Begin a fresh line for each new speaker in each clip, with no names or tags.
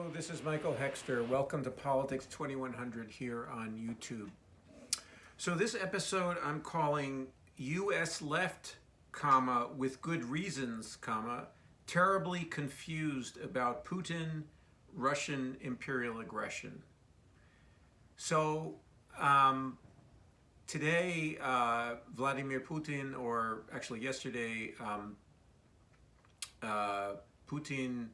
Hello, this is Michael Hexter. Welcome to Politics 2100 here on YouTube. So this episode I'm calling U.S. Left, with good reasons, terribly confused about Putin, Russian imperial aggression. So today, Vladimir Putin, or actually yesterday, Putin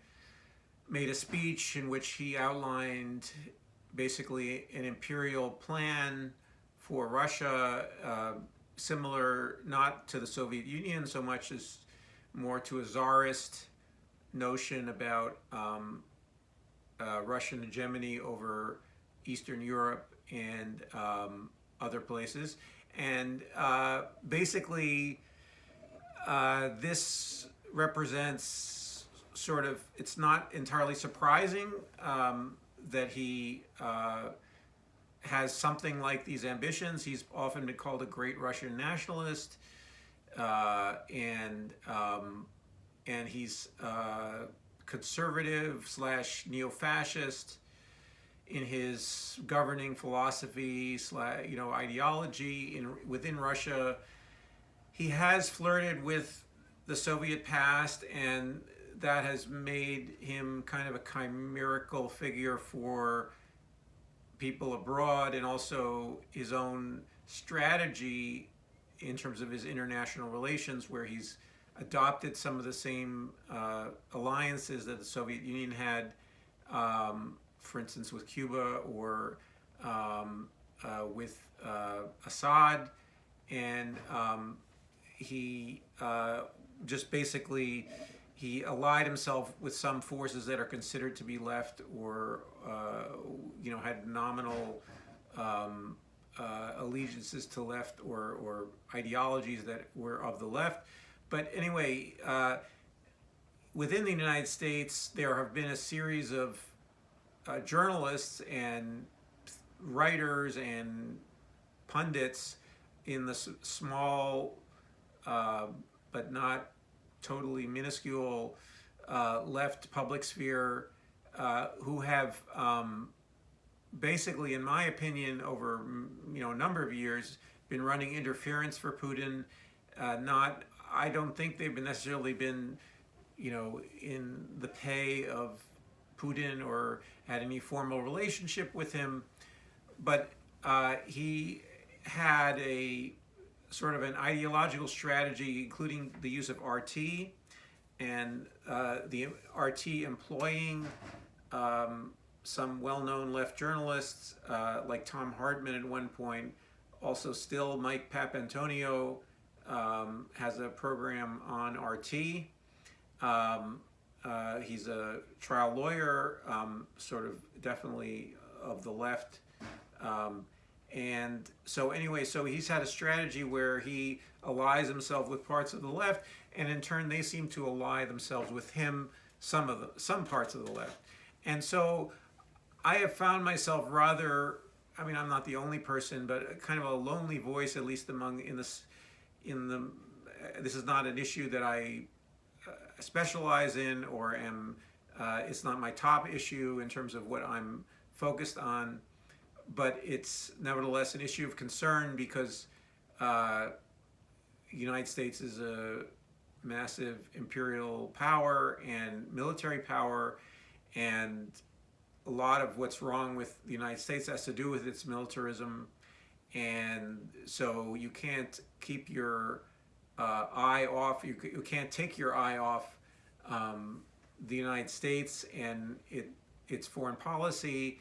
made a speech in which he outlined basically an imperial plan for Russia, similar not to the Soviet Union so much as more to a czarist notion about Russian hegemony over Eastern Europe and other places. And basically, this represents sort of, it's not entirely surprising that he has something like these ambitions. He's often been called a great Russian nationalist, and he's conservative slash neo-fascist in his governing philosophy slash ideology within Russia. He has flirted with the Soviet past, and that has made him kind of a chimerical figure for people abroad, and also his own strategy in terms of his international relations, where he's adopted some of the same alliances that the Soviet Union had, for instance, with Cuba or with Assad. And he just basically he allied himself with some forces that are considered to be left, or had nominal allegiances to left, or ideologies that were of the left. But anyway, within the United States, there have been a series of journalists and writers and pundits in the small but not totally minuscule left public sphere who have basically, in my opinion, over a number of years, been running interference for Putin. I don't think they've necessarily been in the pay of Putin or had any formal relationship with him, but he had a sort of an ideological strategy, including the use of RT, and the RT employing some well-known left journalists like Tom Hartman at one point. Also, still Mike Papantonio has a program on RT. He's a trial lawyer, sort of definitely of the left. And so anyway, so he's had a strategy where he allies himself with parts of the left, and in turn they seem to ally themselves with him, some parts of the left. And so I have found myself rather, I'm not the only person, but kind of a lonely voice, at least this is not an issue that I specialize in, or am, it's not my top issue in terms of what I'm focused on. But it's nevertheless an issue of concern, because the United States is a massive imperial power and military power, and a lot of what's wrong with the United States has to do with its militarism. And so you can't keep your eye off, you can't take your eye off the United States and its foreign policy.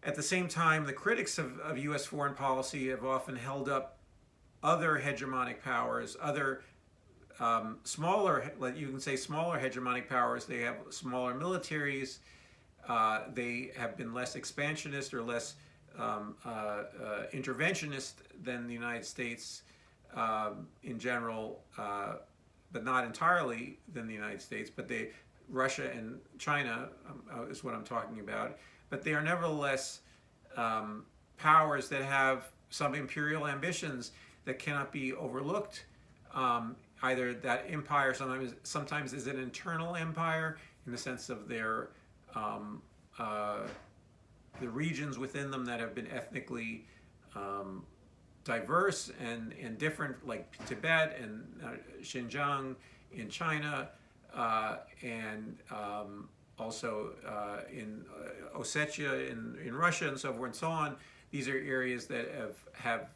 At the same time, the critics of U.S. foreign policy have often held up other hegemonic powers, other smaller, you can say smaller hegemonic powers. They have smaller militaries. They have been less expansionist or less interventionist than the United States in general, but not entirely than the United States. But Russia and China is what I'm talking about. But they are nevertheless powers that have some imperial ambitions that cannot be overlooked. Either that empire sometimes is an internal empire in the sense of their the regions within them that have been ethnically diverse and different, like Tibet and Xinjiang in China, and also in Ossetia in Russia and so forth and so on. These are areas that have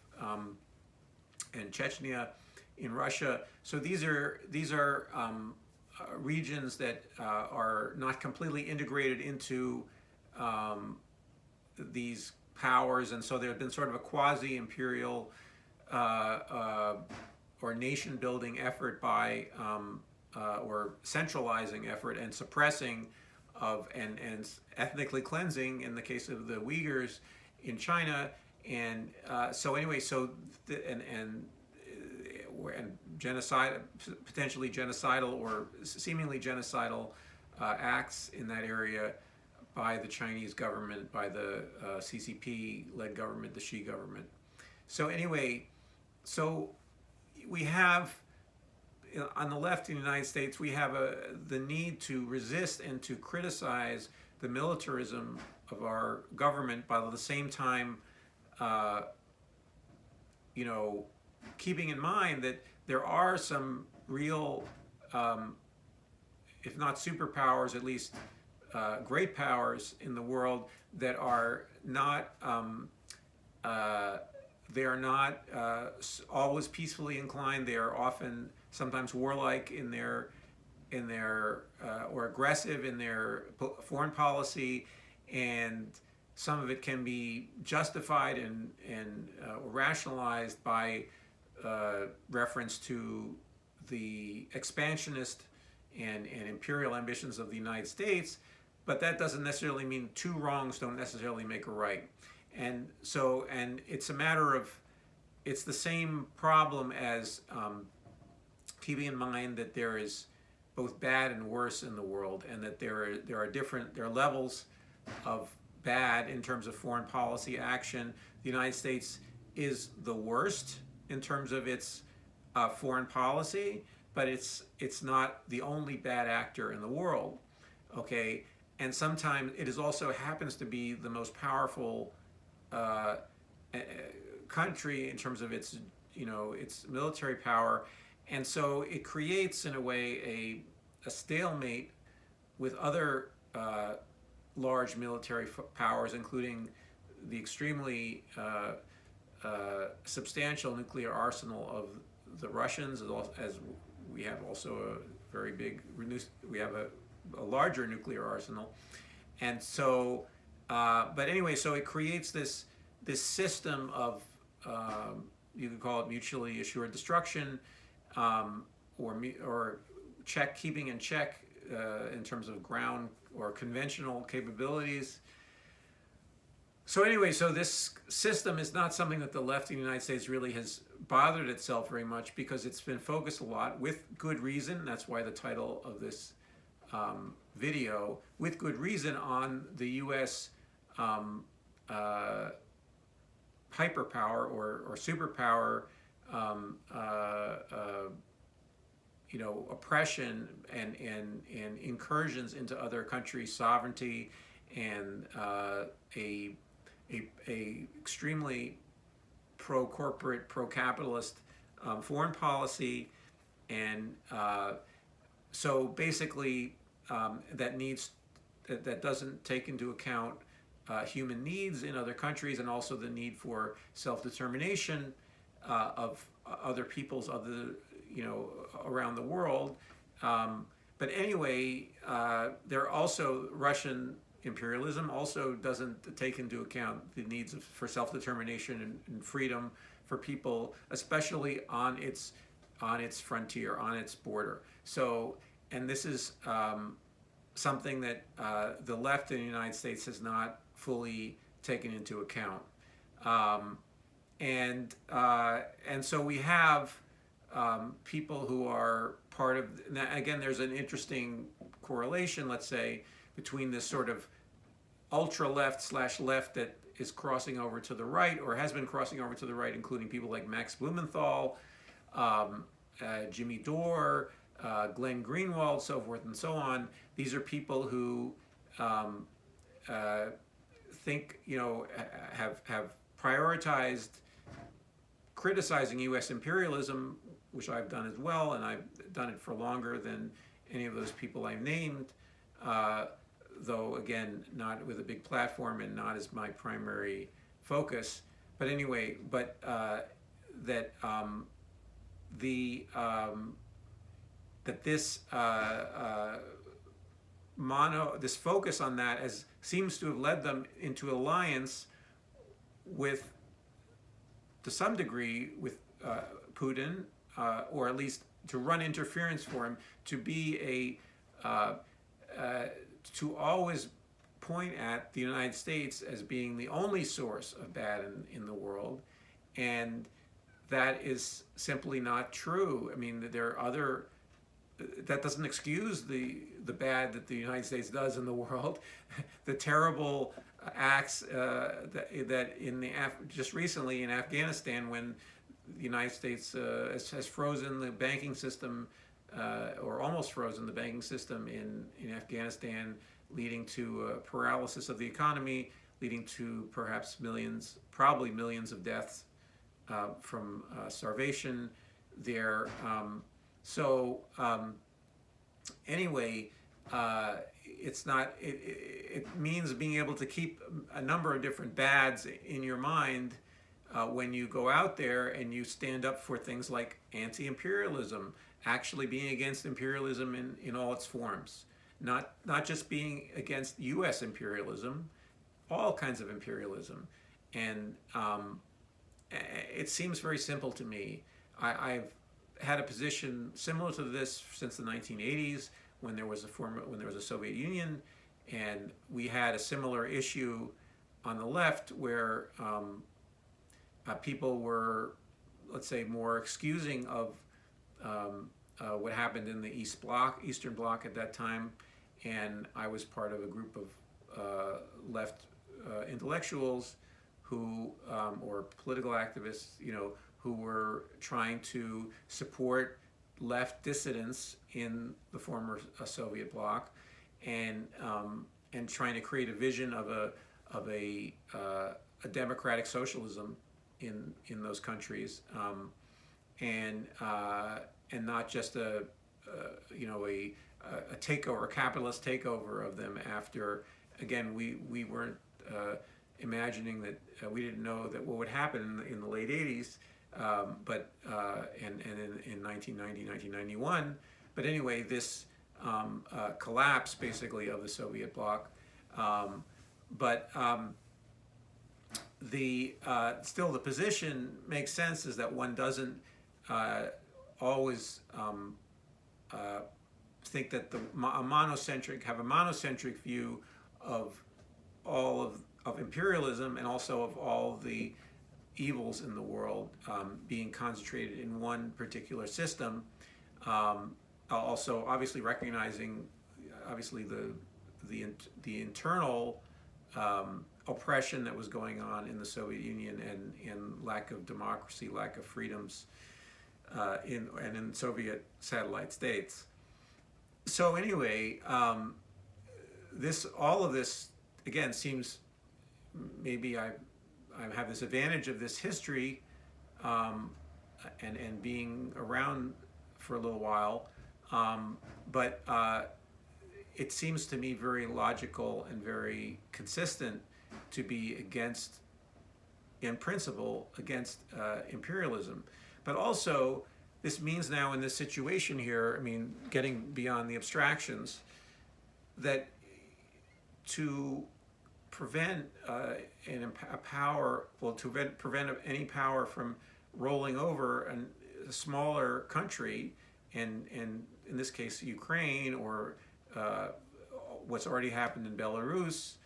and Chechnya in Russia. So these are regions that are not completely integrated into these powers, and so there have been sort of a quasi-imperial or nation-building effort by or centralizing effort and suppressing of and ethnically cleansing in the case of the Uyghurs in China, and so anyway, so and genocide, potentially genocidal or seemingly genocidal acts in that area by the Chinese government, by the CCP-led government, the Xi government. So anyway, so we have, on the left in the United States, we have the need to resist and to criticize the militarism of our government, but at the same time, keeping in mind that there are some real, if not superpowers, at least great powers in the world that are not they are not always peacefully inclined. They are often sometimes warlike in their or aggressive in their foreign policy, and some of it can be justified and rationalized by reference to the expansionist and imperial ambitions of the United States, but that doesn't necessarily mean two wrongs don't necessarily make a right. And so, and it's a matter of, it's the same problem as keeping in mind that there is both bad and worse in the world, and that there are levels of bad in terms of foreign policy action. The United States is the worst in terms of its foreign policy, but it's not the only bad actor in the world, okay? And sometimes it is also happens to be the most powerful country in terms of its military power, and so it creates in a way a stalemate with other large military powers, including the extremely substantial nuclear arsenal of the Russians, as we have also a very big, we have a larger nuclear arsenal. And so, but anyway, so it creates this system of, you could call it mutually assured destruction, or keeping in check in terms of ground or conventional capabilities. So anyway, so this system is not something that the left in the United States really has bothered itself very much, because it's been focused a lot, with good reason. That's why the title of this video, with good reason, on the U.S. Hyperpower or superpower, oppression and incursions into other countries' sovereignty, and a extremely pro-corporate, pro-capitalist foreign policy, and so basically that doesn't take into account human needs in other countries, and also the need for self-determination of other peoples, around the world. But anyway, there also Russian imperialism also doesn't take into account the needs for self-determination and freedom for people, especially on its frontier, on its border. So, and this is something that the left in the United States has not fully taken into account, and so we have people who are part of. Now, again, there's an interesting correlation, let's say, between this sort of ultra-left / left that is crossing over to the right, or has been crossing over to the right, including people like Max Blumenthal, Jimmy Dore, Glenn Greenwald, so forth and so on. These are people who think, have prioritized criticizing U.S. imperialism, which I've done as well, and I've done it for longer than any of those people I named, though again, not with a big platform and not as my primary focus. But anyway, that this this focus on that seems to have led them into alliance with, to some degree, with Putin, or at least to run interference for him, to be to always point at the United States as being the only source of bad in the world, and that is simply not true. I mean, there are other. That doesn't excuse the bad that the United States does in the world, the terrible acts that just recently in Afghanistan, when the United States has frozen the banking system, or almost frozen the banking system in Afghanistan, leading to paralysis of the economy, leading to perhaps probably millions of deaths from starvation there. Anyway, it's not. It means being able to keep a number of different bads in your mind when you go out there and you stand up for things like anti-imperialism, actually being against imperialism in all its forms, not just being against U.S. imperialism, all kinds of imperialism, and it seems very simple to me. I've had a position similar to this since the 1980s, when there was a Soviet Union, and we had a similar issue on the left where people were, let's say, more excusing of what happened in the Eastern Bloc at that time, and I was part of a group of left intellectuals who, or political activists, who were trying to support left dissidents in the former Soviet bloc, and trying to create a vision of a democratic socialism in those countries, and not just a takeover, a capitalist takeover of them. After, again, we weren't imagining that, we didn't know that what would happen in the late 80s. But in 1990, 1991. But anyway, this collapse basically of the Soviet bloc. Still the position makes sense, is that one doesn't always think that have a monocentric view of all of imperialism, and also of all the evils in the world being concentrated in one particular system. Also, obviously recognizing, the internal oppression that was going on in the Soviet Union, and lack of democracy, lack of freedoms in Soviet satellite states. So anyway, all of this again seems, maybe I have this advantage of this history, and being around for a little while, but it seems to me very logical and very consistent to be against, in principle, against imperialism. But also, this means now in this situation here, I mean, getting beyond the abstractions, that to prevent prevent any power from rolling over a smaller country, and in this case Ukraine, or what's already happened in Belarus,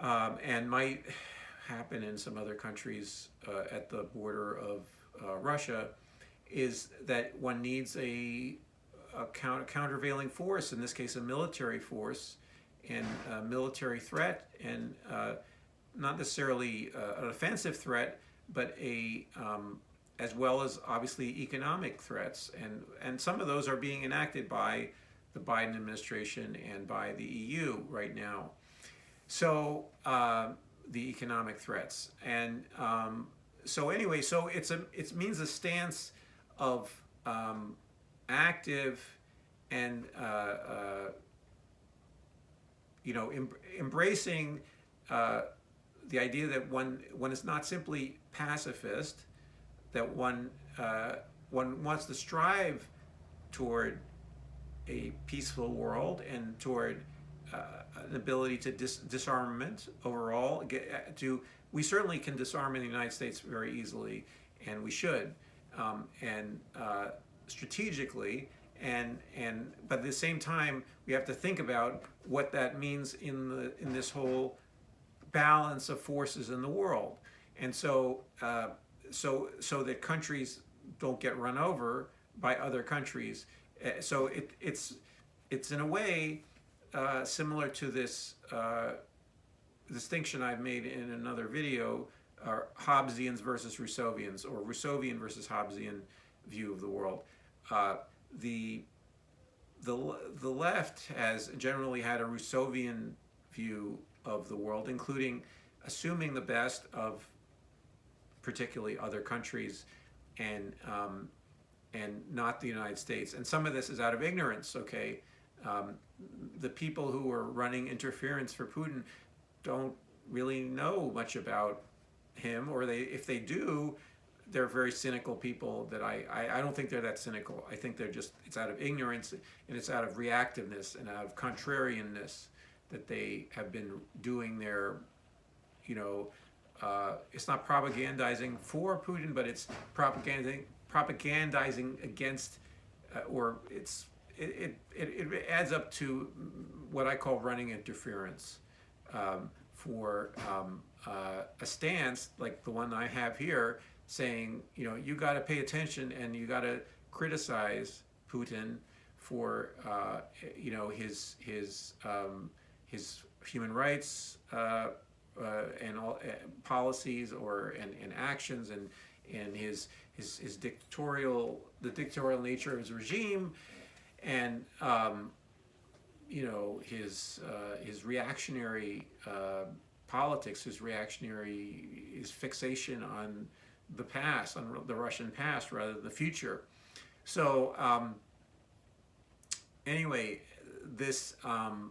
and might happen in some other countries at the border of Russia, is that one needs a countervailing force, in this case a military force, and a military threat, and not necessarily an offensive threat, but as well as obviously economic threats, and some of those are being enacted by the Biden administration and by the EU right now. So the economic threats, and so anyway, so it means a stance of active and embracing the idea that one is not simply pacifist, that one wants to strive toward a peaceful world and toward an ability to disarmament overall. We certainly can disarm in the United States very easily, and we should, and strategically. But at the same time, we have to think about what that means in this whole balance of forces in the world, and so that countries don't get run over by other countries. So it's in a way similar to this distinction I've made in another video, Hobbesians versus Rousseauvians, or Rousseauvian versus Hobbesian view of the world. The left has generally had a Rousseauvian view of the world, including assuming the best of particularly other countries and not the United States. And some of this is out of ignorance, okay? The people who are running interference for Putin don't really know much about him, or if they do, they're very cynical people that I don't think they're that cynical. I think it's out of ignorance, and it's out of reactiveness and out of contrarianness that they have been doing their, it's not propagandizing for Putin, but it's propagandizing against, or it adds up to what I call running interference for a stance like the one I have here, saying, you got to pay attention and you got to criticize Putin for his human rights and all policies and actions and his dictatorial nature of his regime, and his reactionary politics, his fixation on the past, on the Russian past rather than the future. So anyway, this and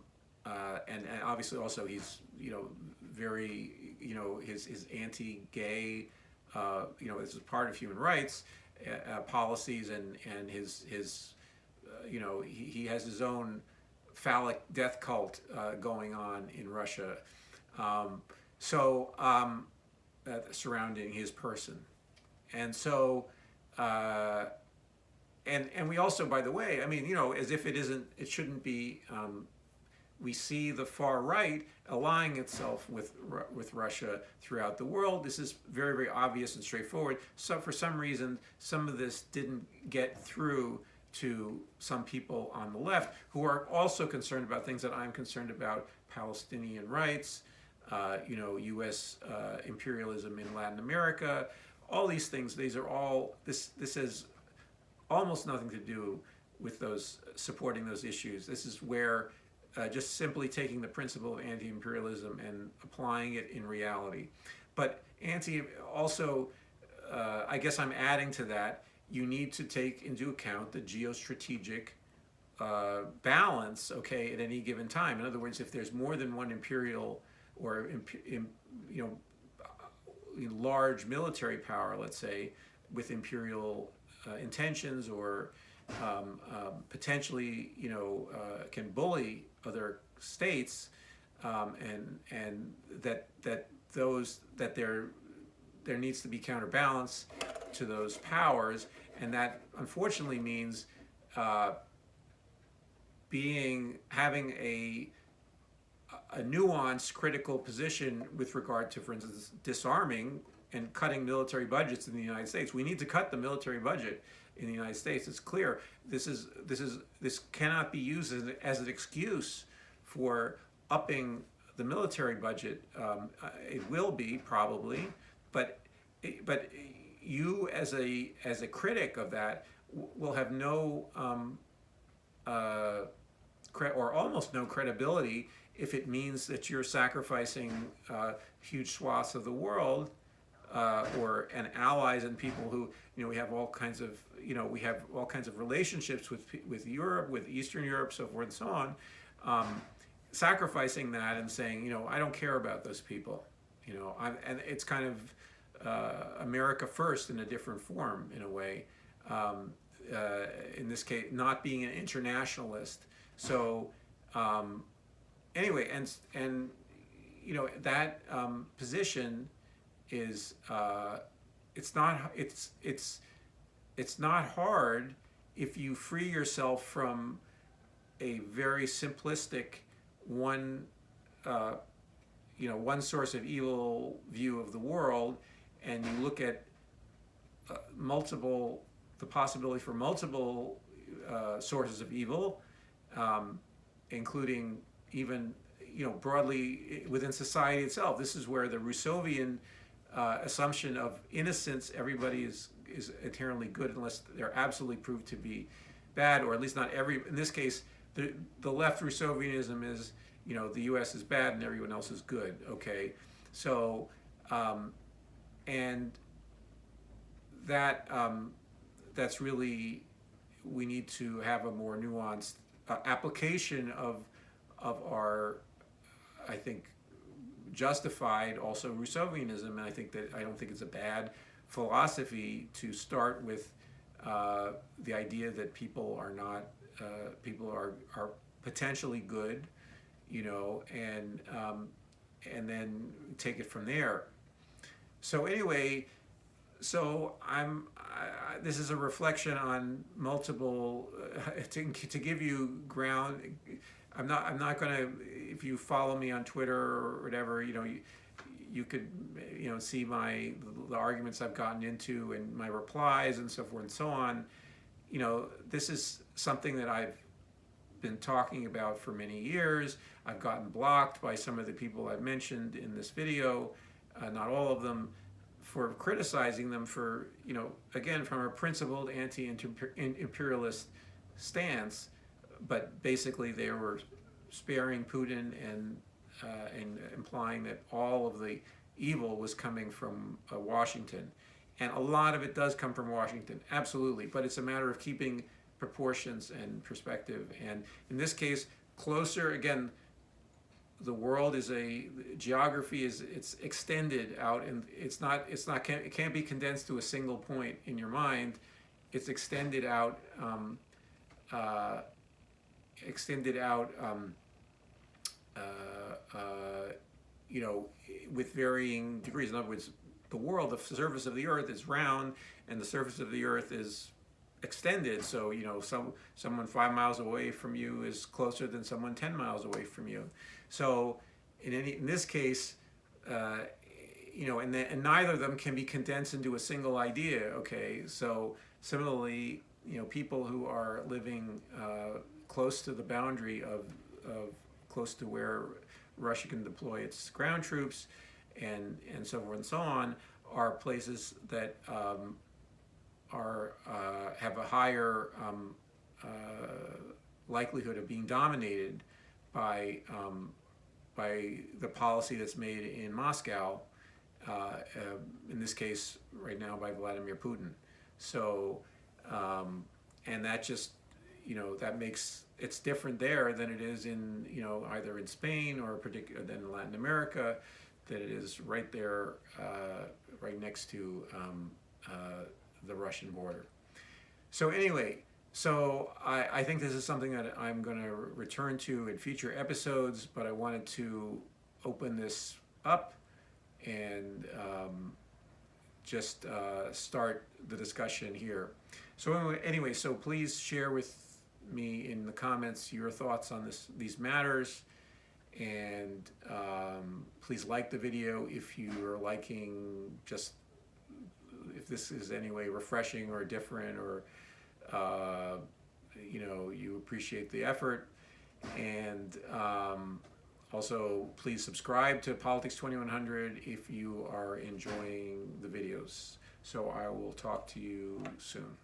obviously also he's very his anti-gay this is part of human rights policies, and his he has his own phallic death cult going on in Russia, surrounding his person. And so and we also, by the way, as if it shouldn't be, we see the far right allying itself with Russia throughout the world. This is very, very obvious and straightforward. So for some reason, some of this didn't get through to some people on the left who are also concerned about things that I'm concerned about: Palestinian rights, U.S. imperialism in Latin America, all these things. These are all, this has almost nothing to do with supporting those issues. This is where just simply taking the principle of anti-imperialism and applying it in reality. But I guess I'm adding to that, you need to take into account the geostrategic balance, okay, at any given time. In other words, if there's more than one imperial or large military power, let's say, with imperial intentions, or potentially can bully other states, and that there needs to be counterbalance to those powers, and that unfortunately means having a nuanced critical position with regard to, for instance, disarming and cutting military budgets in the United States. We need to cut the military budget in the United States. It's clear. This cannot be used as an excuse for upping the military budget. It will be probably, but you as a critic of that will have no or almost no credibility if it means that you're sacrificing huge swaths of the world, and allies and people who, we have all kinds of, we have all kinds of relationships with Europe, with Eastern Europe, so forth and so on. Sacrificing that and saying, I don't care about those people, and it's kind of America first in a different form in a way. In this case, not being an internationalist. So anyway, and that position is it's not hard if you free yourself from a very simplistic one source of evil view of the world, and you look at the possibility for multiple sources of evil, including even broadly within society itself. This is where the Rousseauian assumption of innocence, everybody is inherently good unless they're absolutely proved to be bad, or at least not every. In this case, the left Rousseauianism is the U.S. is bad and everyone else is good. Okay, so and that that's really, we need to have a more nuanced application of our, I think, justified also Rousseauianism, and I don't think it's a bad philosophy to start with the idea that people are potentially good, and then take it from there. So anyway, this is a reflection on multiple to give you ground. I'm not going to, if you follow me on Twitter or whatever, you could see the arguments I've gotten into and my replies and so forth and so on. This is something that I've been talking about for many years. I've gotten blocked by some of the people I've mentioned in this video, not all of them, for criticizing them for, again, from a principled anti-imperialist stance, but basically they were sparing Putin and implying that all of the evil was coming from Washington. And a lot of it does come from Washington, absolutely, but it's a matter of keeping proportions and perspective. And in this case, closer, again, the world is geography it's extended out, and it can't be condensed to a single point in your mind. It's extended out, with varying degrees. In other words, the surface of the earth is round, and the surface of the earth is extended. So someone 5 miles away from you is closer than someone 10 miles away from you. So in this case, and neither of them can be condensed into a single idea. Okay, so similarly, people who are living close to the boundary of close to where Russia can deploy its ground troops and so forth and so on, are places that have a higher likelihood of being dominated by the policy that's made in Moscow, in this case right now by Vladimir Putin. So and that just that makes it's different there than it is in either in Spain or than in Latin America, that it is right there, right next to the Russian border. So anyway, I think this is something that I'm going to return to in future episodes, but I wanted to open this up and just start the discussion here. So anyway, so please share with me in the comments your thoughts on these matters, and please like the video if you are liking, just if this is any way refreshing or different, or you appreciate the effort. And also please subscribe to Politics 2100 if you are enjoying the videos. So I will talk to you soon.